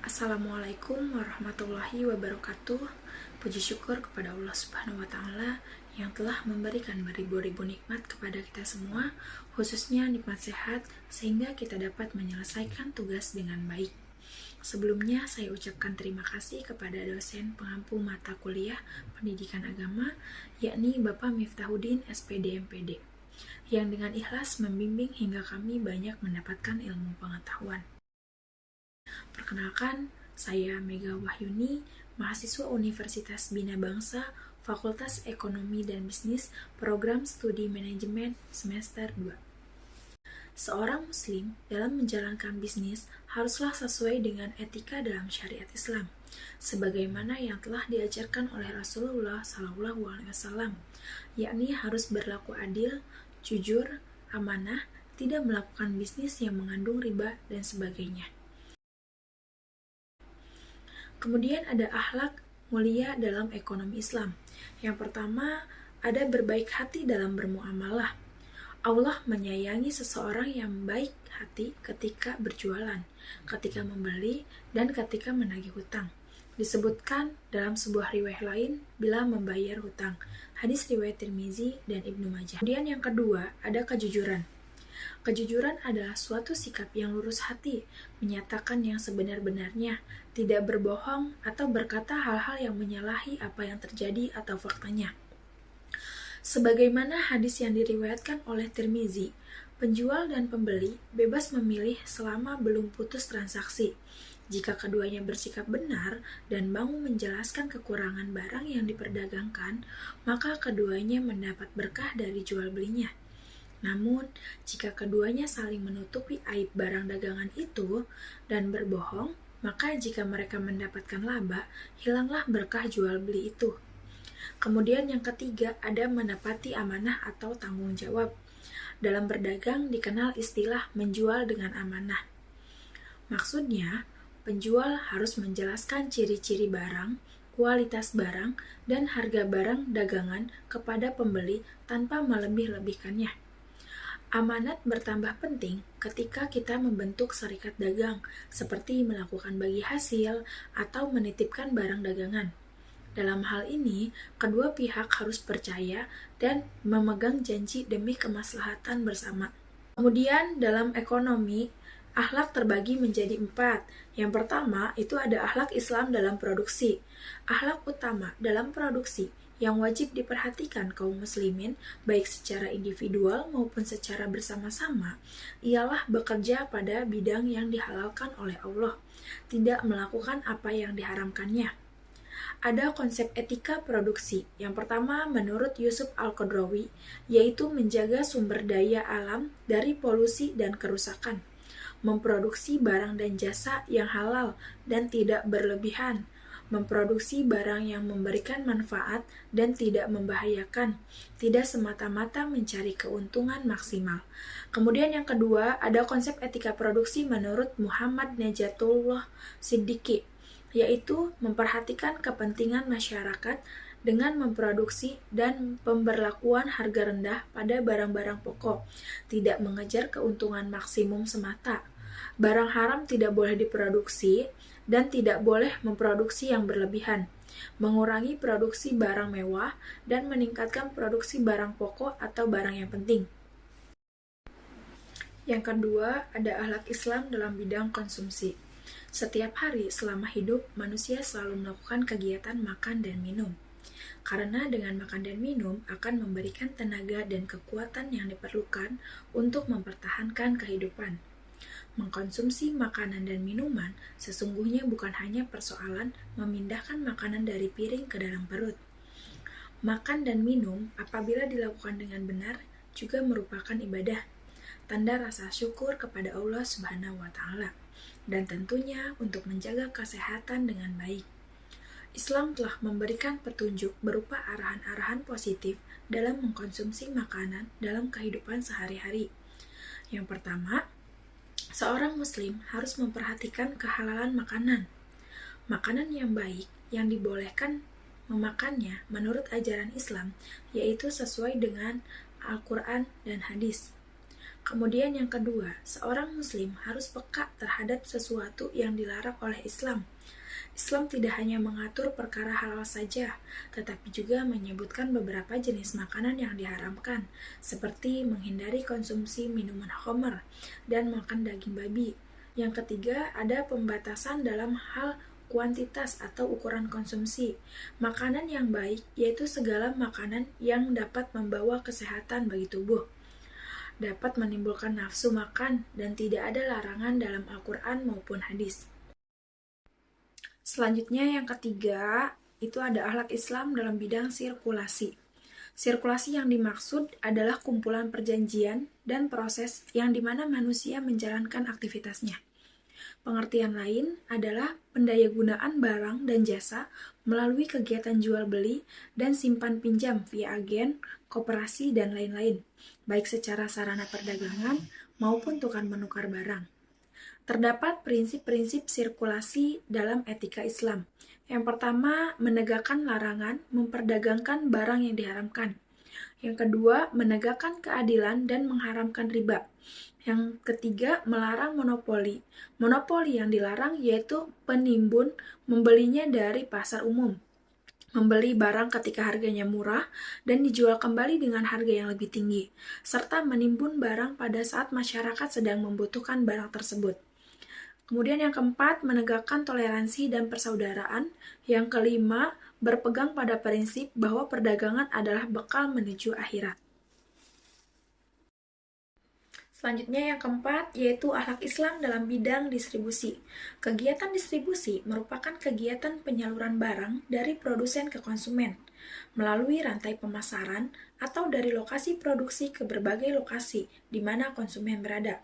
Assalamualaikum warahmatullahi wabarakatuh. Puji syukur kepada Allah Subhanahu wa Ta'ala yang telah memberikan beribu-ribu nikmat kepada kita semua, khususnya nikmat sehat, sehingga kita dapat menyelesaikan tugas dengan baik. Sebelumnya, saya ucapkan terima kasih kepada dosen pengampu mata kuliah pendidikan agama, yakni Bapak Miftahuddin SPD MPD, yang dengan ikhlas membimbing hingga kami banyak mendapatkan ilmu pengetahuan. Perkenalkan, saya Mega Wahyuni, mahasiswa Universitas Bina Bangsa, Fakultas Ekonomi dan Bisnis, Program Studi Manajemen semester 2. Seorang muslim dalam menjalankan bisnis haruslah sesuai dengan etika dalam syariat Islam, sebagaimana yang telah diajarkan oleh Rasulullah SAW, yakni harus berlaku adil, jujur, amanah, tidak melakukan bisnis yang mengandung riba, dan sebagainya. Kemudian ada akhlak mulia dalam ekonomi Islam. Yang pertama, ada berbaik hati dalam bermuamalah. Allah menyayangi seseorang yang baik hati ketika berjualan, ketika membeli, dan ketika menagih hutang. Disebutkan dalam sebuah riwayat lain bila membayar hutang. Hadis riwayat Tirmizi dan Ibnu Majah. Kemudian yang kedua, ada kejujuran. Kejujuran adalah suatu sikap yang lurus hati, menyatakan yang sebenar-benarnya, tidak berbohong atau berkata hal-hal yang menyalahi apa yang terjadi atau faktanya. Sebagaimana hadis yang diriwayatkan oleh Tirmizi, penjual dan pembeli bebas memilih selama belum putus transaksi. Jika keduanya bersikap benar dan mau menjelaskan kekurangan barang yang diperdagangkan, maka keduanya mendapat berkah dari jual belinya. Namun, jika keduanya saling menutupi aib barang dagangan itu dan berbohong, maka jika mereka mendapatkan laba, hilanglah berkah jual beli itu. Kemudian yang ketiga, ada menepati amanah atau tanggung jawab. Dalam berdagang dikenal istilah menjual dengan amanah. Maksudnya, penjual harus menjelaskan ciri-ciri barang, kualitas barang, dan harga barang dagangan kepada pembeli tanpa melebih-lebihkannya. Amanat bertambah penting ketika kita membentuk serikat dagang, seperti melakukan bagi hasil atau menitipkan barang dagangan. Dalam hal ini, kedua pihak harus percaya dan memegang janji demi kemaslahatan bersama. Kemudian, dalam ekonomi, akhlak terbagi menjadi 4. Yang pertama, itu ada akhlak Islam dalam produksi. Akhlak utama dalam produksi yang wajib diperhatikan kaum muslimin, baik secara individual maupun secara bersama-sama, ialah bekerja pada bidang yang dihalalkan oleh Allah, tidak melakukan apa yang diharamkannya. Ada konsep etika produksi. Yang pertama, menurut Yusuf Al-Qadrawi, yaitu menjaga sumber daya alam dari polusi dan kerusakan, memproduksi barang dan jasa yang halal dan tidak berlebihan, memproduksi barang yang memberikan manfaat dan tidak membahayakan, tidak semata-mata mencari keuntungan maksimal. Kemudian yang kedua, ada konsep etika produksi menurut Muhammad Najatullah Siddiqi, yaitu memperhatikan kepentingan masyarakat dengan memproduksi dan pemberlakuan harga rendah pada barang-barang pokok, tidak mengejar keuntungan maksimum semata. Barang haram tidak boleh diproduksi dan tidak boleh memproduksi yang berlebihan, mengurangi produksi barang mewah, dan meningkatkan produksi barang pokok atau barang yang penting. Yang kedua, ada akhlak Islam dalam bidang konsumsi. Setiap hari selama hidup, manusia selalu melakukan kegiatan makan dan minum. Karena dengan makan dan minum akan memberikan tenaga dan kekuatan yang diperlukan untuk mempertahankan kehidupan. Mengkonsumsi makanan dan minuman sesungguhnya bukan hanya persoalan memindahkan makanan dari piring ke dalam perut. Makan dan minum apabila dilakukan dengan benar juga merupakan ibadah, tanda rasa syukur kepada Allah Subhanahu wa Ta'ala, dan tentunya untuk menjaga kesehatan dengan baik. Islam telah memberikan petunjuk berupa arahan-arahan positif dalam mengkonsumsi makanan dalam kehidupan sehari-hari. Yang pertama, seorang muslim harus memperhatikan kehalalan makanan. Makanan yang baik yang dibolehkan memakannya menurut ajaran Islam, yaitu sesuai dengan Al-Quran dan hadis. Kemudian yang kedua, seorang muslim harus peka terhadap sesuatu yang dilarang oleh Islam. Islam tidak hanya mengatur perkara halal saja, tetapi juga menyebutkan beberapa jenis makanan yang diharamkan, seperti menghindari konsumsi minuman khamr dan makan daging babi. Yang ketiga, ada pembatasan dalam hal kuantitas atau ukuran konsumsi. Makanan yang baik yaitu segala makanan yang dapat membawa kesehatan bagi tubuh, dapat menimbulkan nafsu makan, dan tidak ada larangan dalam Al-Quran maupun hadis. Selanjutnya yang ketiga, itu ada akhlak Islam dalam bidang sirkulasi. Sirkulasi yang dimaksud adalah kumpulan perjanjian dan proses yang dimana manusia menjalankan aktivitasnya. Pengertian lain adalah pendayagunaan barang dan jasa melalui kegiatan jual beli dan simpan pinjam via agen, koperasi, dan lain-lain, baik secara sarana perdagangan maupun tukar menukar barang. Terdapat prinsip-prinsip sirkulasi dalam etika Islam. Yang pertama, menegakkan larangan memperdagangkan barang yang diharamkan. Yang kedua, menegakkan keadilan dan mengharamkan riba. Yang ketiga, melarang monopoli. Monopoli yang dilarang yaitu penimbun membelinya dari pasar umum, membeli barang ketika harganya murah dan dijual kembali dengan harga yang lebih tinggi, serta menimbun barang pada saat masyarakat sedang membutuhkan barang tersebut. Kemudian yang keempat, menegakkan toleransi dan persaudaraan. Yang kelima, berpegang pada prinsip bahwa perdagangan adalah bekal menuju akhirat. Selanjutnya yang keempat, yaitu akhlak Islam dalam bidang distribusi. Kegiatan distribusi merupakan kegiatan penyaluran barang dari produsen ke konsumen, melalui rantai pemasaran atau dari lokasi produksi ke berbagai lokasi di mana konsumen berada.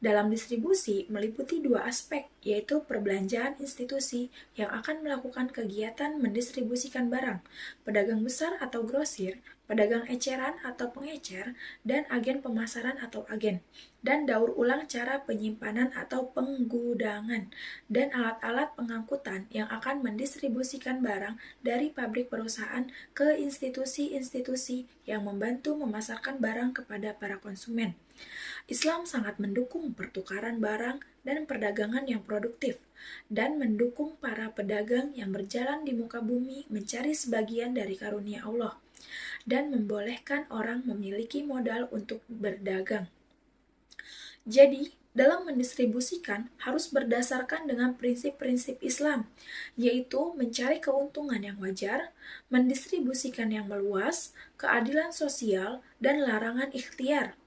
Dalam distribusi meliputi dua aspek, yaitu perbelanjaan institusi yang akan melakukan kegiatan mendistribusikan barang, pedagang besar atau grosir, pedagang eceran atau pengecer, dan agen pemasaran atau agen, dan daur ulang cara penyimpanan atau penggudangan, dan alat-alat pengangkutan yang akan mendistribusikan barang dari pabrik perusahaan ke institusi-institusi yang membantu memasarkan barang kepada para konsumen. Islam sangat mendukung pertukaran barang dan perdagangan yang produktif, dan mendukung para pedagang yang berjalan di muka bumi mencari sebagian dari karunia Allah, dan membolehkan orang memiliki modal untuk berdagang. Jadi, dalam mendistribusikan harus berdasarkan dengan prinsip-prinsip Islam, yaitu mencari keuntungan yang wajar, mendistribusikan yang meluas, keadilan sosial, dan larangan ikhtiar.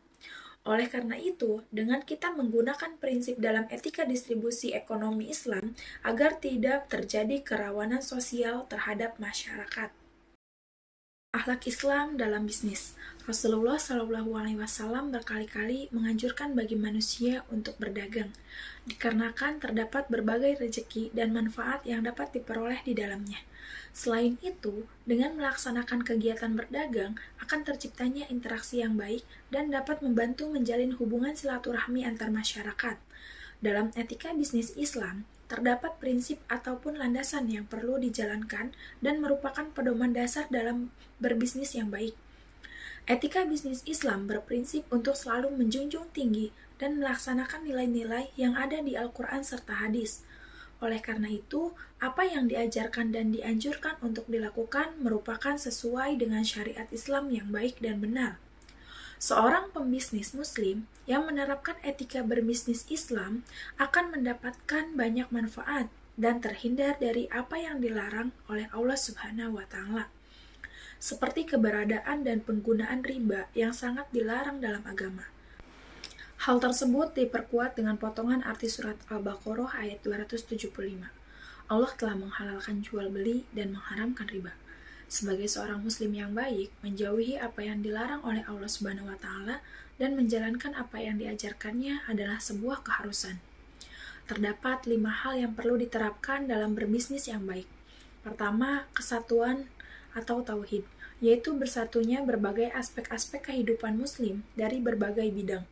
Oleh karena itu, dengan kita menggunakan prinsip dalam etika distribusi ekonomi Islam agar tidak terjadi kerawanan sosial terhadap masyarakat. Akhlak Islam dalam bisnis. Rasulullah SAW berkali-kali menganjurkan bagi manusia untuk berdagang, dikarenakan terdapat berbagai rezeki dan manfaat yang dapat diperoleh di dalamnya. Selain itu, dengan melaksanakan kegiatan berdagang akan terciptanya interaksi yang baik dan dapat membantu menjalin hubungan silaturahmi antar masyarakat. Dalam etika bisnis Islam, terdapat prinsip ataupun landasan yang perlu dijalankan dan merupakan pedoman dasar dalam berbisnis yang baik. Etika bisnis Islam berprinsip untuk selalu menjunjung tinggi dan melaksanakan nilai-nilai yang ada di Al-Quran serta hadis. Oleh karena itu, apa yang diajarkan dan dianjurkan untuk dilakukan merupakan sesuai dengan syariat Islam yang baik dan benar. Seorang pembisnis muslim yang menerapkan etika berbisnis Islam akan mendapatkan banyak manfaat dan terhindar dari apa yang dilarang oleh Allah Subhanahu wa Ta'ala, seperti keberadaan dan penggunaan riba yang sangat dilarang dalam agama. Hal tersebut diperkuat dengan potongan arti surat Al-Baqarah ayat 275. Allah telah menghalalkan jual beli dan mengharamkan riba. Sebagai seorang muslim yang baik, menjauhi apa yang dilarang oleh Allah Subhanahu wa Ta'ala dan menjalankan apa yang diajarkannya adalah sebuah keharusan. Terdapat 5 hal yang perlu diterapkan dalam berbisnis yang baik. Pertama, kesatuan atau tauhid, yaitu bersatunya berbagai aspek-aspek kehidupan muslim dari berbagai bidang.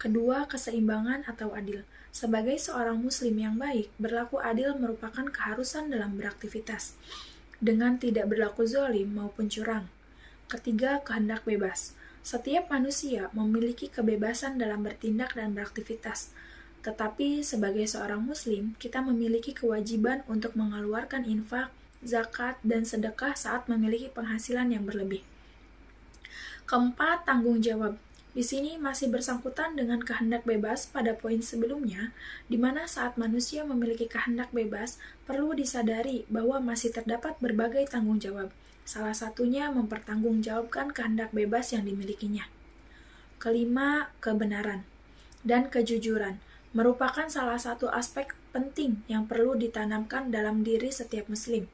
Kedua, keseimbangan atau adil. Sebagai seorang muslim yang baik, berlaku adil merupakan keharusan dalam beraktivitas, dengan tidak berlaku zalim maupun curang. Ketiga, kehendak bebas. Setiap manusia memiliki kebebasan dalam bertindak dan beraktivitas. Tetapi sebagai seorang muslim, kita memiliki kewajiban untuk mengeluarkan infak, zakat, dan sedekah saat memiliki penghasilan yang berlebih. Keempat, tanggung jawab. Di sini masih bersangkutan dengan kehendak bebas pada poin sebelumnya, di mana saat manusia memiliki kehendak bebas, perlu disadari bahwa masih terdapat berbagai tanggung jawab. Salah satunya mempertanggungjawabkan kehendak bebas yang dimilikinya. Kelima, kebenaran dan kejujuran merupakan salah satu aspek penting yang perlu ditanamkan dalam diri setiap muslim.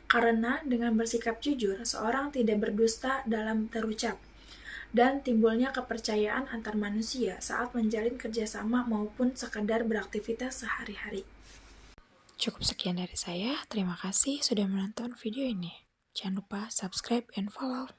Karena dengan bersikap jujur, seorang tidak berdusta dalam terucap, dan timbulnya kepercayaan antar manusia saat menjalin kerjasama maupun sekedar beraktivitas sehari-hari. Cukup sekian dari saya, terima kasih sudah menonton video ini. Jangan lupa subscribe and follow.